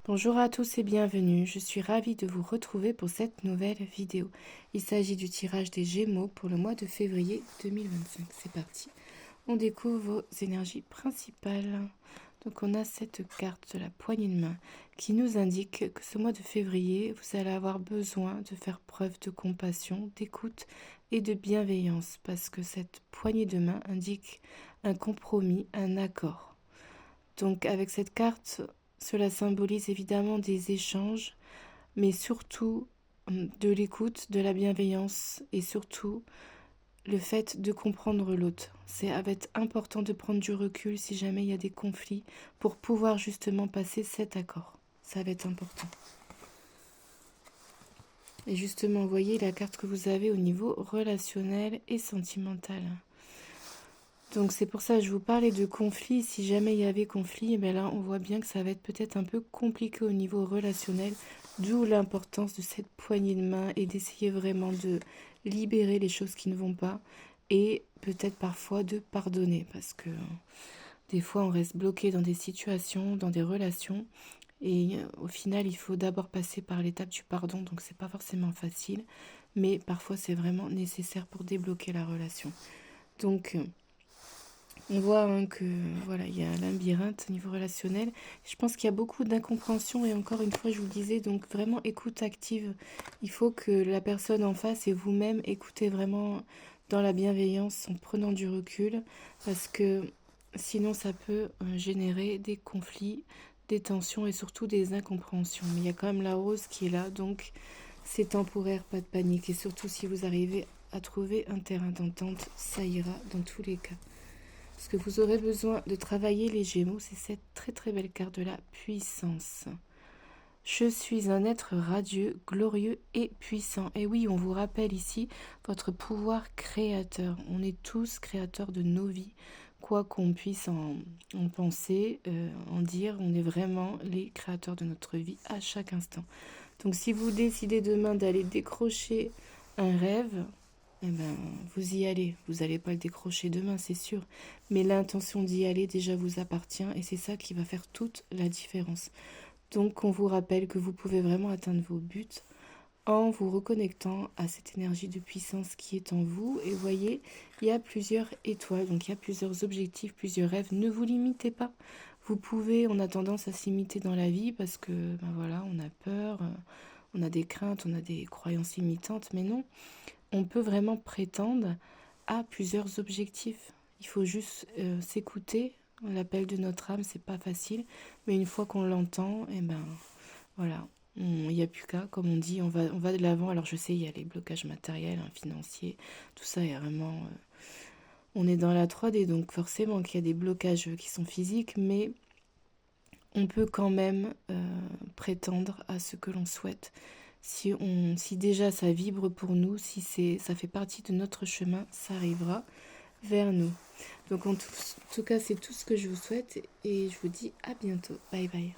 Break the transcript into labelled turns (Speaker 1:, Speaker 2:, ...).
Speaker 1: Bonjour à tous et bienvenue, je suis ravie de vous retrouver pour cette nouvelle vidéo. Il s'agit du tirage des Gémeaux pour le mois de février 2025. C'est parti, on découvre vos énergies principales. Donc on a cette carte de la poignée de main qui nous indique que ce mois de février, vous allez avoir besoin de faire preuve de compassion, d'écoute et de bienveillance parce que cette poignée de main indique un compromis, un accord. Donc avec cette carte, cela symbolise évidemment des échanges, mais surtout de l'écoute, de la bienveillance et surtout le fait de comprendre l'autre. C'est être important de prendre du recul si jamais il y a des conflits pour pouvoir justement passer cet accord. Ça va être important. Et justement, voyez la carte que vous avez au niveau relationnel et sentimental. Donc c'est pour ça que je vous parlais de conflit. Si jamais il y avait conflit, et là on voit bien que ça va être peut-être un peu compliqué au niveau relationnel, d'où l'importance de cette poignée de main et d'essayer vraiment de libérer les choses qui ne vont pas et peut-être parfois de pardonner parce que des fois on reste bloqué dans des situations, dans des relations et au final il faut d'abord passer par l'étape du pardon, donc c'est pas forcément facile, mais parfois c'est vraiment nécessaire pour débloquer la relation. Donc on voit que voilà, il y a un labyrinthe au niveau relationnel. Je pense qu'il y a beaucoup d'incompréhension et encore une fois, je vous le disais, donc vraiment écoute active. Il faut que la personne en face et vous-même écoutez vraiment dans la bienveillance en prenant du recul parce que sinon ça peut générer des conflits, des tensions et surtout des incompréhensions. Mais il y a quand même la rose qui est là, donc c'est temporaire, pas de panique. Et surtout si vous arrivez à trouver un terrain d'entente, ça ira dans tous les cas. Parce que vous aurez besoin de travailler les Gémeaux, c'est cette très très belle carte de la puissance. Je suis un être radieux, glorieux et puissant. Et oui, on vous rappelle ici votre pouvoir créateur. On est tous créateurs de nos vies. Quoi qu'on puisse en penser, en dire, on est vraiment les créateurs de notre vie à chaque instant. Donc si vous décidez demain d'aller décrocher un rêve, eh ben, vous y allez. Vous n'allez pas le décrocher demain, c'est sûr. Mais l'intention d'y aller déjà vous appartient et c'est ça qui va faire toute la différence. Donc on vous rappelle que vous pouvez vraiment atteindre vos buts en vous reconnectant à cette énergie de puissance qui est en vous. Et voyez, il y a plusieurs étoiles, donc il y a plusieurs objectifs, plusieurs rêves. Ne vous limitez pas. Vous pouvez, on a tendance à s'imiter dans la vie parce que, ben voilà, on a peur, on a des craintes, on a des croyances limitantes, mais non, on peut vraiment prétendre à plusieurs objectifs. Il faut juste s'écouter. L'appel de notre âme, c'est pas facile, mais une fois qu'on l'entend, et ben voilà, il n'y a plus qu'à, comme on dit, on va de l'avant. Alors je sais, il y a les blocages matériels, financiers, tout ça est vraiment... on est dans la 3D, donc forcément qu'il y a des blocages qui sont physiques, mais on peut quand même prétendre à ce que l'on souhaite. Si déjà ça vibre pour nous, si ça fait partie de notre chemin, ça arrivera vers nous. Donc en tout cas, c'est tout ce que je vous souhaite et je vous dis à bientôt. Bye bye.